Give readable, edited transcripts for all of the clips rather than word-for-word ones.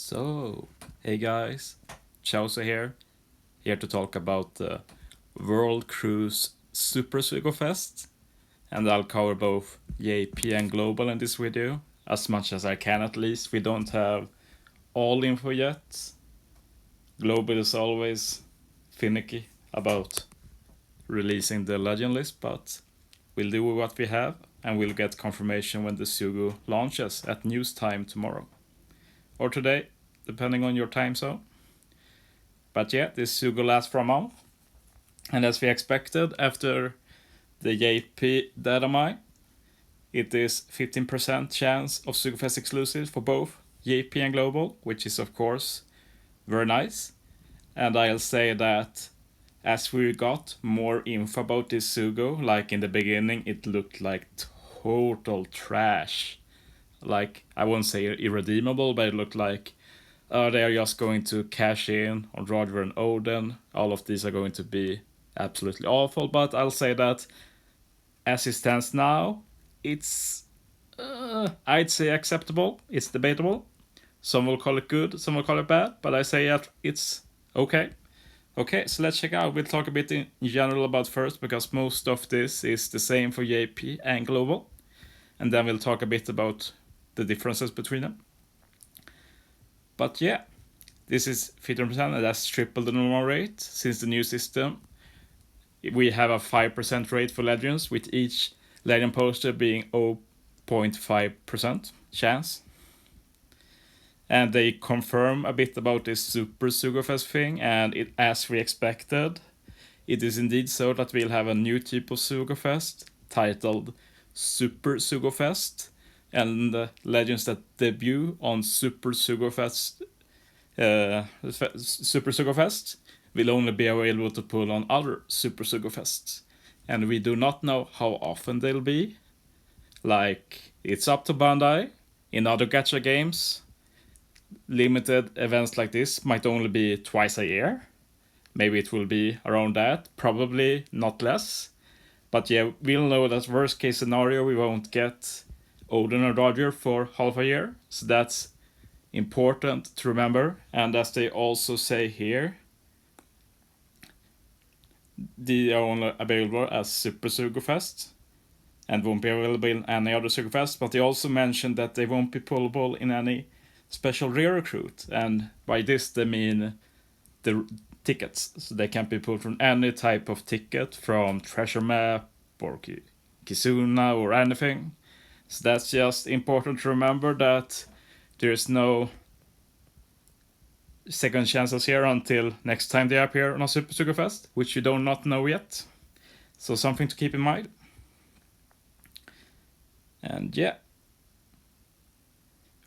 So, hey guys, Chausa here to talk about the World Cruise Super Sugo Fest, and I'll cover both JP and Global in this video, as much as I can at least. We don't have all info yet. Global is always finicky about releasing the legend list, but we'll do what we have, and we'll get confirmation when the Sugo launches at news time tomorrow. Or today, depending on your time zone. But yeah, this Sugo lasts for a month. And as we expected, after the JP data mine, it is 15% chance of SugoFest exclusives for both JP and Global, which is of course very nice. And I'll say that as we got more info about this Sugo, like in the beginning, it looked like total trash. Like, I won't say irredeemable, but it looked like they are just going to cash in on Roger and Odin. All of these are going to be absolutely awful, but I'll say that as it stands now, it's, I'd say acceptable. It's debatable. Some will call it good, some will call it bad, but I say that it's okay. Okay, so let's check out. We'll talk a bit in general about first, because most of this is the same for JP and Global. And then we'll talk a bit about the differences between them. But yeah, this is 15%, and that's triple the normal rate. Since the new system, we have a 5% rate for legends, with each legend poster being 0.5% chance. And they confirm a bit about this Super SugoFest thing, and it, as we expected, it is indeed so that we'll have a new type of SugoFest titled Super SugoFest, and legends that debut on Super SugoFest will only be available to pull on other Super SugoFests. And we do not know how often they'll be. Like, it's up to Bandai. In other gacha games, limited events like this might only be twice a year. Maybe it will be around that, probably not less. But yeah, we'll know that worst case scenario, we won't get Odin and Roger for half a year. So that's important to remember. And as they also say here, they are only available as Super SugoFest and won't be available in any other SugoFest. But they also mentioned that they won't be pullable in any special rare recruit. And by this they mean the tickets. So they can't be pulled from any type of ticket, from Treasure Map or Kizuna or anything. So that's just important to remember, that there's no second chances here until next time they appear on a Super SugoFest, which you do not know yet. So something to keep in mind. And yeah,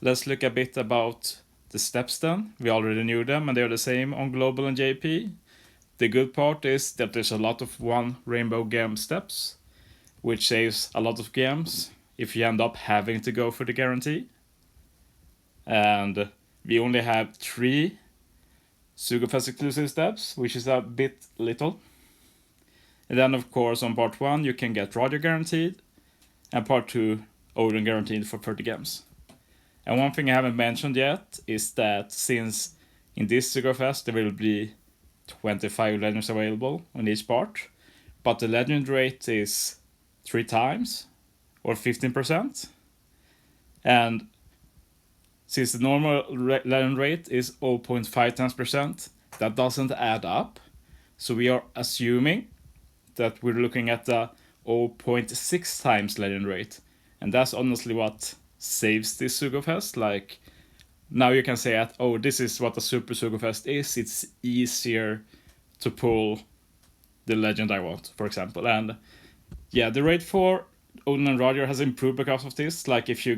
let's look a bit about the steps then. We already knew them, and they're the same on Global and JP. The good part is that there's a lot of one Rainbow Gem steps, which saves a lot of gems if you end up having to go for the guarantee. And we only have 3 SugoFest exclusive steps, which is a bit little. And then of course on part 1 you can get Roger guaranteed, and part 2 Odin guaranteed for 30 gems. And one thing I haven't mentioned yet is that since in this SugoFest there will be 25 legends available on each part, but the legend rate is 3 times, or 15%. And since the normal legend rate is 0.5 times percent, that doesn't add up. So we are assuming that we're looking at the 0.6 times legend rate. And that's honestly what saves this SugoFest. Like, now you can say that, oh, this is what a Super SugoFest is. It's easier to pull the legend I want, for example. And yeah, the rate for Odin and Roger has improved because of this. Like, if you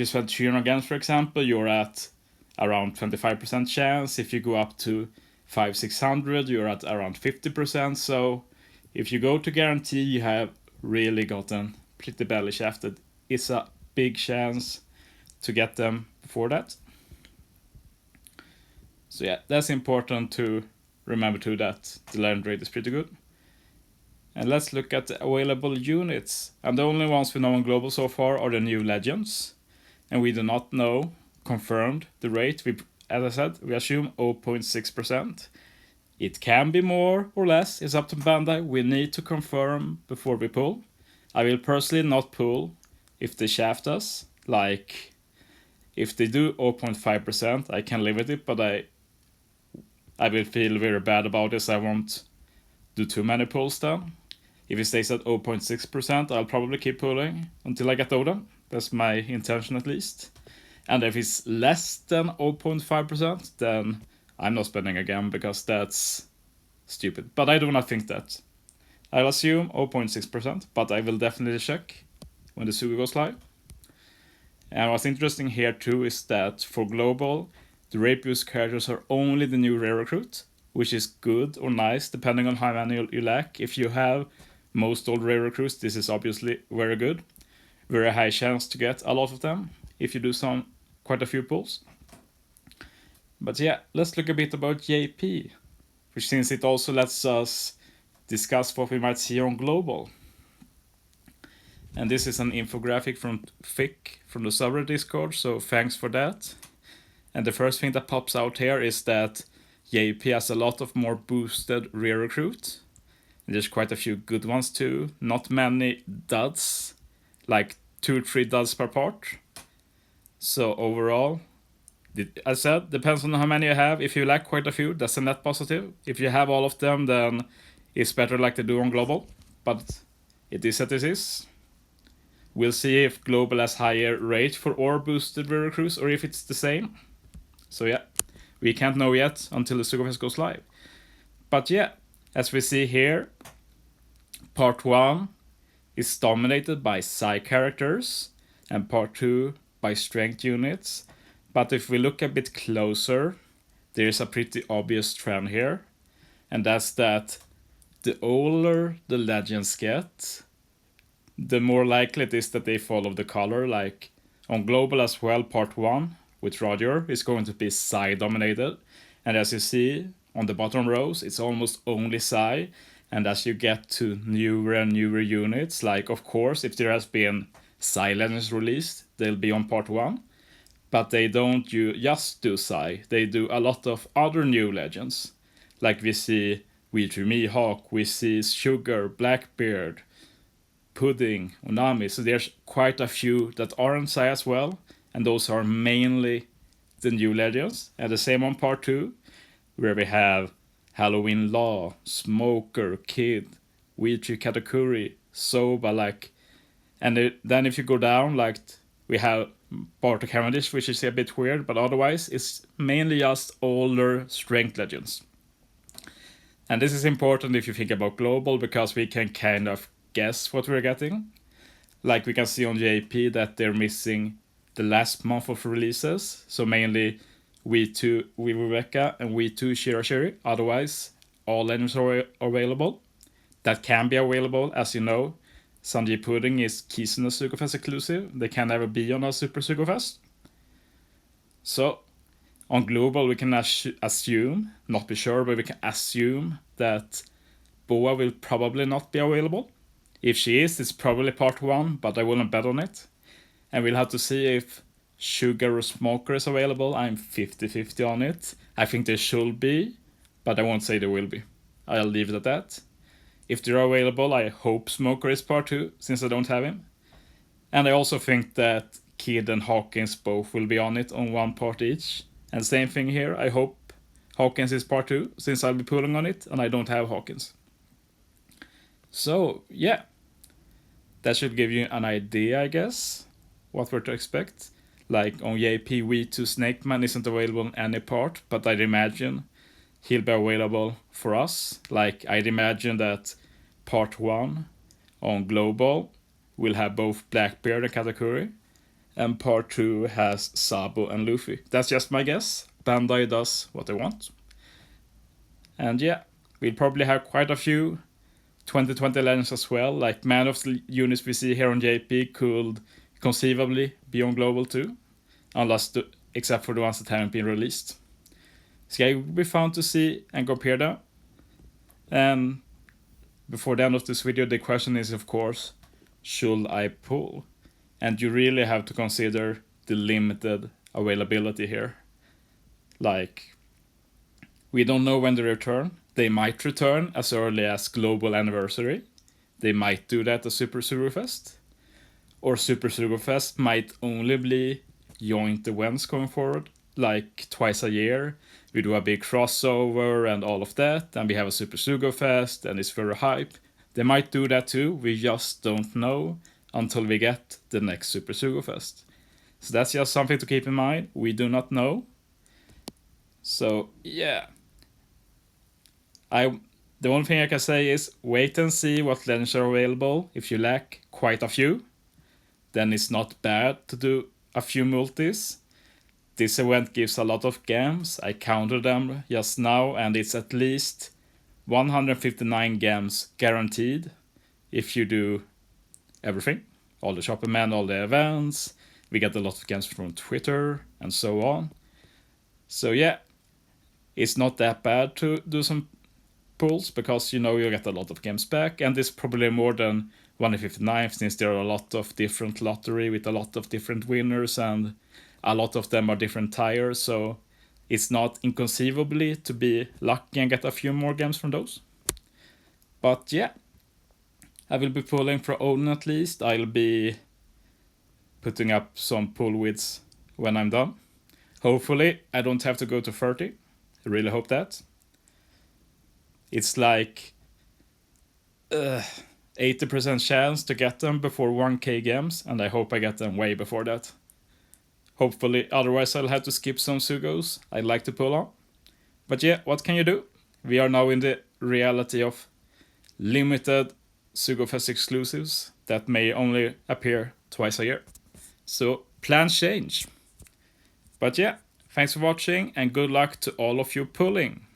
spend 300 gems, for example, you're at around 25% chance. If you go up to 500-600, you're at around 50%. So if you go to guarantee, you have really gotten pretty badly shafted. It's a big chance to get them before that. So yeah, that's important to remember too, that the legend rate is pretty good. And let's look at the available units. And the only ones we know on Global so far are the new legends. and we do not know confirmed the rate. As I said, we assume 0.6%. It can be more or less, it's up to Bandai. We need to confirm before we pull. I will personally not pull if they shaft us. Like, if they do 0.5%, I can live with it, but I will feel very bad about this. I won't do too many pulls then. If it stays at 0.6%, I'll probably keep pulling until I get Oda. That's my intention at least. And if it's less than 0.5%, then I'm not spending again because that's stupid. But I do not think that. I'll assume 0.6%, but I will definitely check when the Sugo goes live. And what's interesting here too is that for global, the rate boost characters are only the new rare recruit, which is good or nice depending on how many you lack. If you have most old rare recruits, this is obviously very good. Very high chance to get a lot of them if you do quite a few pulls. But yeah, let's look a bit about JP, which since it also lets us discuss what we might see on global. And this is an infographic from Fick from the server Discord, so thanks for that. And the first thing that pops out here is that JP has a lot of more boosted rare recruit. And there's quite a few good ones too. Not many duds, like 2-3 duds per part. So overall, as I said, depends on how many you have. If you lack quite a few, that's a net positive. If you have all of them, then it's better like they do on global. But it is as it is. We'll see if global has higher rate for ore boosted rare recruits or if it's the same. So yeah, we can't know yet until the Sugo Fest goes live. But yeah, as we see here, part 1 is dominated by Psy characters and part 2 by strength units. But if we look a bit closer, there's a pretty obvious trend here. And that's that the older the legends get, the more likely it is that they follow the color. Like on global as well, part 1 with Roger is going to be Psy dominated. And as you see on the bottom rows, it's almost only Psy. And as you get to newer and newer units, like of course if there has been Psy legends released, they'll be on part 1. But they don't just do Psy, they do a lot of other new legends. Like we see Mihawk, we see Sugar, Blackbeard, Pudding, Unami. So there's quite a few that aren't Psy as well. And those are mainly the new legends. And the same on part 2, where we have Halloween Law, Smoker, Kid, Wichi Katakuri, Soba, like. And then if you go down, like we have Bartok Cavendish, which is a bit weird, but otherwise it's mainly just older strength legends. And this is important if you think about global, because we can kind of guess what we're getting. Like we can see on JP that they're missing the last month of releases, so mainly We2 Rebecca and We2 Shirashiri. Otherwise, all legends are available. That can be available, as you know. Sanji Pudding is Kisuna Sugo Fest exclusive. They can never be on a Super Sugo Fest. So, on global, we can assume, not be sure, but we can assume that Boa will probably not be available. If she is, it's probably part 1, but I wouldn't bet on it. And we'll have to see if Sugar or Smoker is available. I'm 50-50 on it. I think they should be, but I won't say they will be. I'll leave it at that. If they're available, I hope Smoker is part 2, since I don't have him. And I also think that Kid and Hawkins both will be on it on one part each. And same thing here, I hope Hawkins is part 2, since I'll be pulling on it, and I don't have Hawkins. So, yeah. That should give you an idea, I guess, what we're to expect. Like on JP, We2 Snake Man isn't available on any part, but I'd imagine he'll be available for us. Like I'd imagine that part 1 on global will have both Blackbeard and Katakuri, and part 2 has Sabo and Luffy. That's just my guess. Bandai does what they want. And yeah, we'll probably have quite a few 2020 legends as well. Like man of the units we see here on JP could conceivably be on global too, except for the ones that haven't been released. So yeah, it will be fun to see and compare them. And before the end of this video, the question is of course, should I pull? And you really have to consider the limited availability here. Like, we don't know when they return. They might return as early as global anniversary. They might do that at Super Sugo Fest. Or Super Sugo Fest might only be joint events going forward, like twice a year. We do a big crossover and all of that, and we have a Super Sugo Fest, and it's very hype. They might do that too, we just don't know until we get the next Super Sugo Fest. So that's just something to keep in mind. We do not know. So yeah. The only thing I can say is wait and see what legends are available. If you lack quite a few, then it's not bad to do a few multis. This event gives a lot of gems. I counted them just now, and it's at least 159 gems guaranteed if you do everything. All the shopping men, all the events. We get a lot of gems from Twitter and so on. So yeah, it's not that bad to do some pulls, because you'll get a lot of games back, and it's probably more than 159 since there are a lot of different lottery with a lot of different winners, and a lot of them are different tires, so it's not inconceivably to be lucky and get a few more games from those. But yeah, I will be pulling for Odin at least. I'll be putting up some pull widths when I'm done. Hopefully I don't have to go to 30. I really hope that. It's like 80% chance to get them before 1k games, and I hope I get them way before that. Hopefully, otherwise I'll have to skip some Sugos I'd like to pull on. But yeah, what can you do? We are now in the reality of limited Sugo Fest exclusives that may only appear twice a year. So plans change. But yeah, thanks for watching and good luck to all of you pulling.